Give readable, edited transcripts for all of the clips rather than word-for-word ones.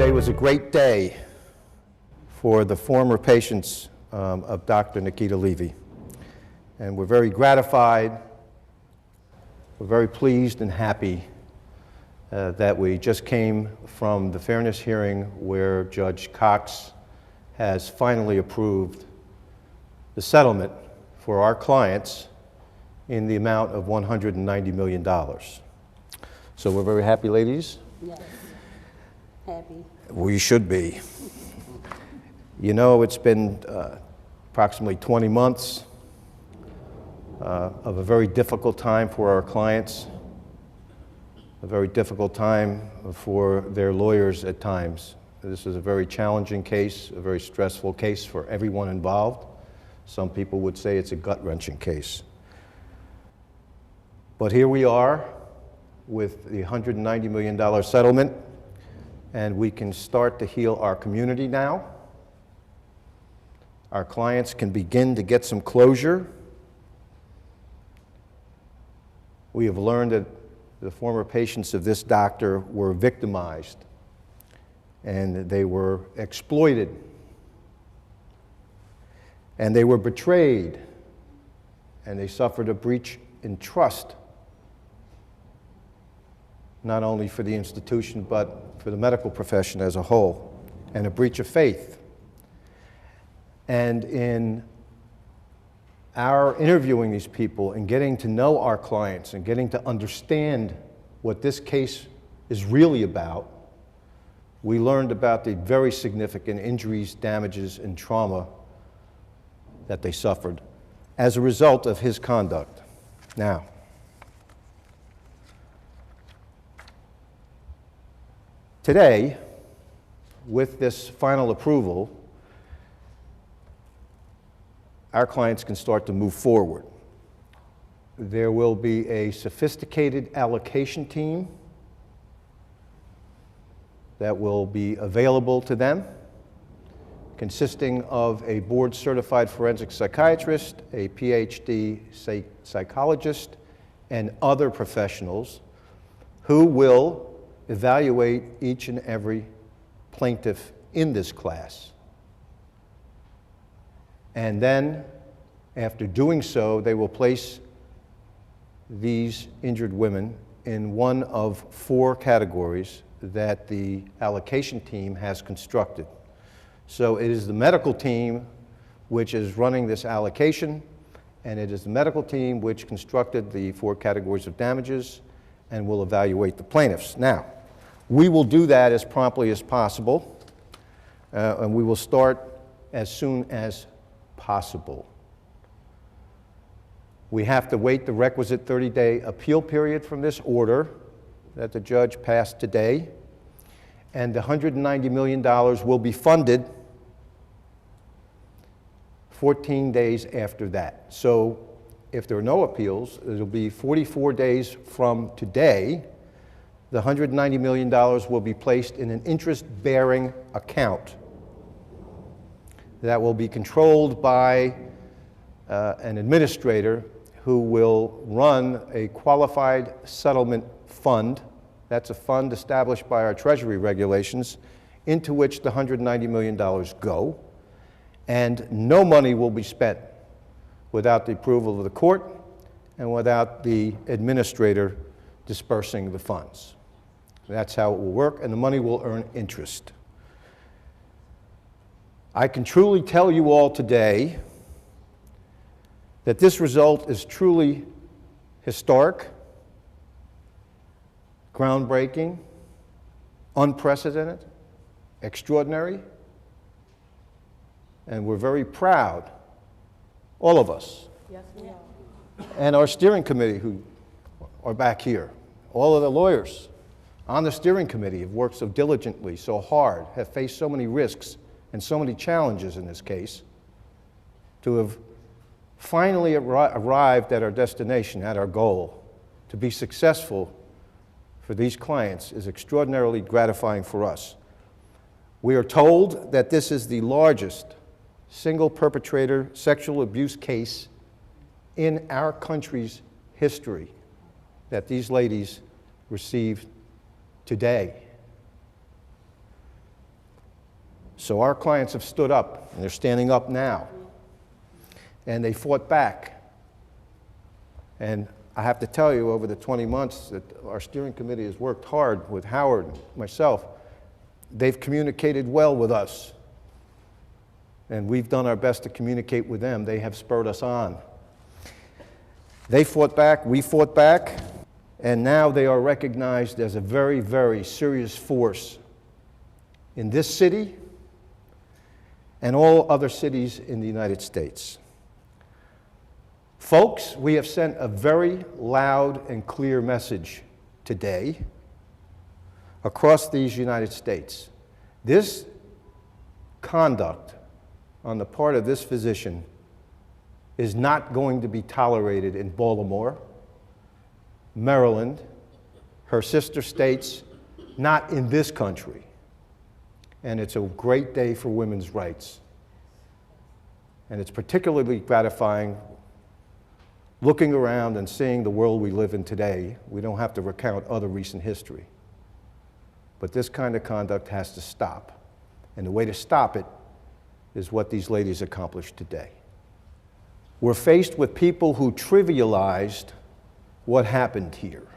Yesterday was a great day for the former patients of Dr. Nikita Levy. And we're very gratified, we're very pleased and happy that we just came from the fairness hearing where Judge Cox has finally approved the settlement for our clients in the amount of $190 million. So we're very happy, ladies. Yes, happy. We should be. You know, it's been approximately 20 months of a very difficult time for our clients, a very difficult time for their lawyers at times. This is a very challenging case, a very stressful case for everyone involved. Some people would say it's a gut-wrenching case. But here we are with the $190 million settlement, and we can start to heal our community now. Our clients can begin to get some closure. We have learned that the former patients of this doctor were victimized and they were exploited and they were betrayed and they suffered a breach in trust, not only for the institution but for the medical profession as a whole, and a breach of faith. And in our interviewing these people and getting to know our clients and getting to understand what this case is really about, we learned about the very significant injuries, damages, and trauma that they suffered as a result of his conduct. Now, today, with this final approval, our clients can start to move forward. There will be a sophisticated allocation team that will be available to them, consisting of a board-certified forensic psychiatrist, a PhD psychologist, and other professionals who will evaluate each and every plaintiff in this class. And then, after doing so, they will place these injured women in one of 4 categories that the allocation team has constructed. So it is the medical team which is running this allocation, and it is the medical team which constructed the 4 categories of damages and will evaluate the plaintiffs. Now, we will do that as promptly as possible, and we will start as soon as possible. We have to wait the requisite 30-day appeal period from this order that the judge passed today, and the $190 million will be funded 14 days after that. So if there are no appeals, it'll be 44 days from today. The $190 million will be placed in an interest-bearing account that will be controlled by an administrator who will run a qualified settlement fund. That's a fund established by our Treasury regulations into which the $190 million go. And no money will be spent without the approval of the court and without the administrator dispersing the funds. That's how it will work, and the money will earn interest. I can truly tell you all today that this result is truly historic, groundbreaking, unprecedented, extraordinary, and we're very proud, all of us. Yes, we are. And our steering committee who are back here, all of the lawyers on the steering committee have worked so diligently, so hard, have faced so many risks and so many challenges in this case, to have finally arrived at our destination, at our goal. To be successful for these clients is extraordinarily gratifying for us. We are told that this is the largest single perpetrator sexual abuse case in our country's history that these ladies received today. So our clients have stood up, and they're standing up now. And they fought back. And I have to tell you, over the 20 months that our steering committee has worked hard with Howard and myself, they've communicated well with us. And we've done our best to communicate with them. They have spurred us on. They fought back, we fought back, and now they are recognized as a very, very serious force in this city and all other cities in the United States. Folks, we have sent a very loud and clear message today across these United States. This conduct on the part of this physician is not going to be tolerated in Baltimore, Maryland, her sister states, not in this country. And it's a great day for women's rights. And it's particularly gratifying looking around and seeing the world we live in today. We don't have to recount other recent history. But this kind of conduct has to stop. And the way to stop it is what these ladies accomplished today. We're faced with people who trivialized what happened here.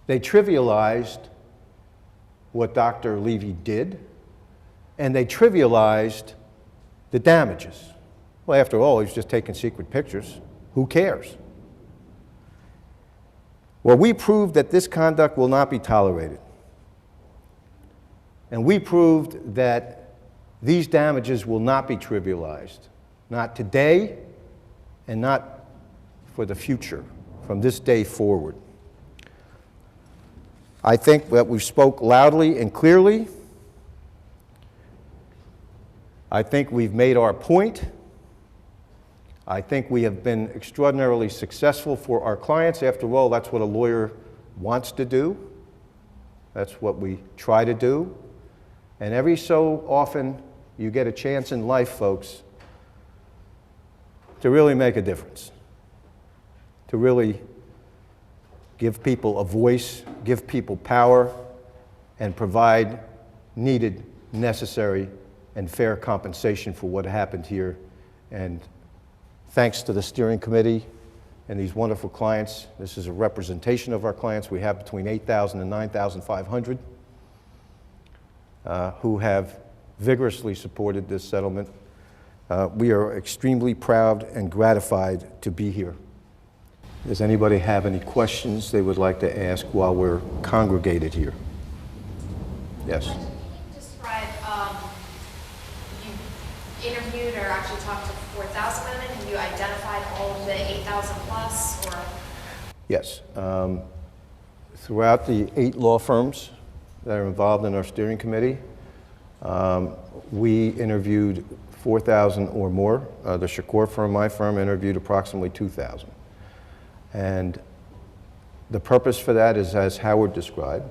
They trivialized what Dr. Levy did, and they trivialized the damages. Well, after all, he's just taking secret pictures. Who cares? Well, we proved that this conduct will not be tolerated. And we proved that these damages will not be trivialized. Not today, and not for the future, from this day forward. I think that we spoke loudly and clearly. I think we've made our point. I think we have been extraordinarily successful for our clients. After all, that's what a lawyer wants to do. That's what we try to do. And every so often, you get a chance in life, folks, to really make a difference, to really give people a voice, give people power, and provide needed, necessary, and fair compensation for what happened here. And thanks to the steering committee and these wonderful clients, this is a representation of our clients. We have between 8,000 and 9,500 who have vigorously supported this settlement. We are extremely proud and gratified to be here. Does anybody have any questions they would like to ask while we're congregated here? Yes. Can you describe, you interviewed or actually talked to 4,000 women? Have you identified all of the 8,000 plus? Or? Yes. Throughout the 8 law firms that are involved in our steering committee, we interviewed 4,000 or more. The Schochor firm, my firm, interviewed approximately 2,000. And the purpose for that is, as Howard described,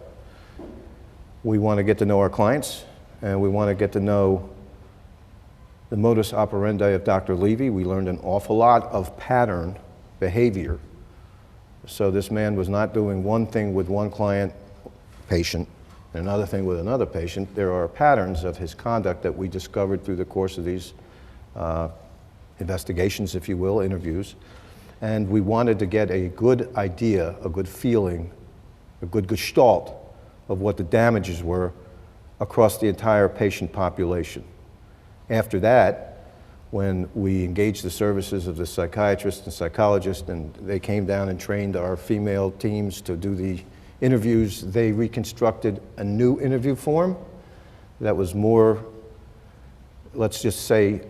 we want to get to know our clients, and we want to get to know the modus operandi of Dr. Levy. We learned an awful lot of pattern behavior. So this man was not doing one thing with one client, patient, and another thing with another patient. There are patterns of his conduct that we discovered through the course of these investigations, if you will, interviews. And we wanted to get a good idea, a good feeling, a good gestalt of what the damages were across the entire patient population. After that, when we engaged the services of the psychiatrist and psychologist, and they came down and trained our female teams to do the interviews, they reconstructed a new interview form that was more, let's just say,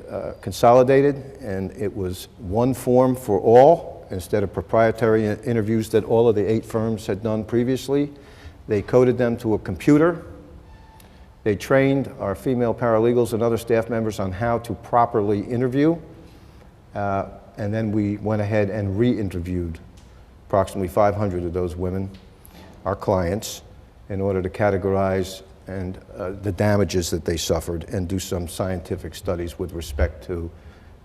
consolidated, and it was one form for all instead of proprietary interviews that all of the 8 firms had done previously. They coded them to a computer. They trained our female paralegals and other staff members on how to properly interview, and then we went ahead and re-interviewed approximately 500 of those women, our clients, in order to categorize and the damages that they suffered and do some scientific studies with respect to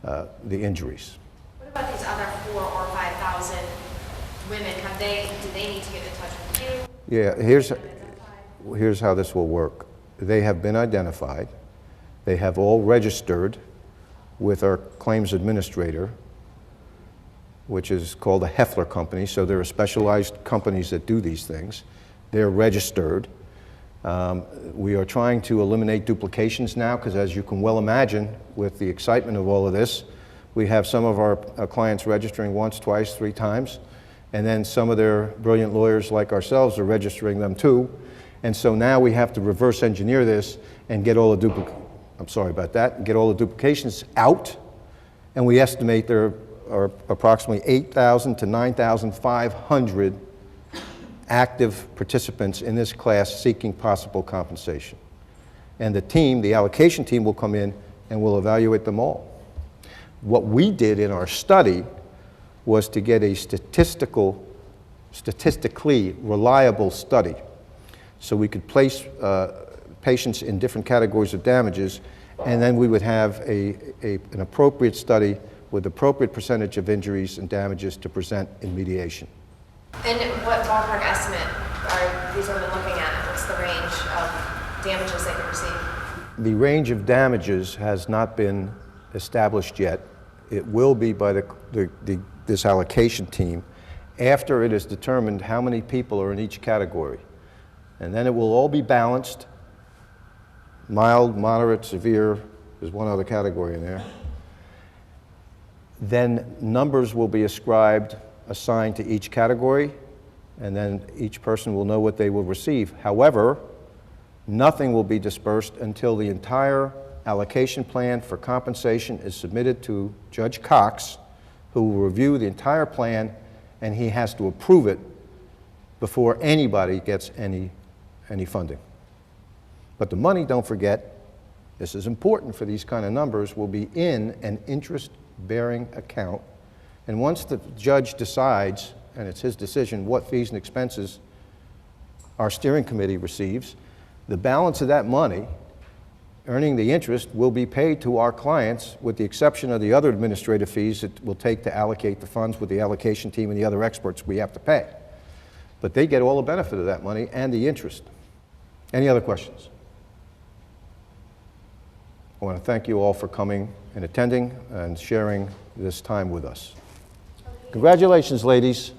the injuries. What about these other 4,000 or 5,000 women? Do they need to get in touch with you? Yeah, here's how this will work. they have been identified. They have all registered with our claims administrator, which is called a Heffler company. So there are specialized companies that do these things. They're registered. We are trying to eliminate duplications now because, as you can well imagine, with the excitement of all of this, we have some of our clients registering once, twice, 3 times, and then some of their brilliant lawyers like ourselves are registering them too. And so now we have to reverse engineer this and get all the get all the duplications out. And we estimate there are approximately 8,000 to 9,500 active participants in this class seeking possible compensation. And the team, the allocation team, will come in and will evaluate them all. What we did in our study was to get a statistically reliable study so we could place patients in different categories of damages, and then we would have an appropriate study with appropriate percentage of injuries and damages to present in mediation. And what ballpark estimate are these women looking at? What's the range of damages they could receive? The range of damages has not been established yet. It will be by this allocation team after it is determined how many people are in each category. And then it will all be balanced. Mild, moderate, severe, there's one other category in there. Then numbers will be assigned to each category, and then each person will know what they will receive. However, nothing will be dispersed until the entire allocation plan for compensation is submitted to Judge Cox, who will review the entire plan, and he has to approve it before anybody gets any funding. But the money, don't forget, this is important for these kind of numbers, will be in an interest-bearing account. And once the judge decides, and it's his decision, what fees and expenses our steering committee receives, the balance of that money, earning the interest, will be paid to our clients, with the exception of the other administrative fees it will take to allocate the funds with the allocation team and the other experts we have to pay. But they get all the benefit of that money and the interest. Any other questions? I want to thank you all for coming and attending and sharing this time with us. Congratulations, ladies.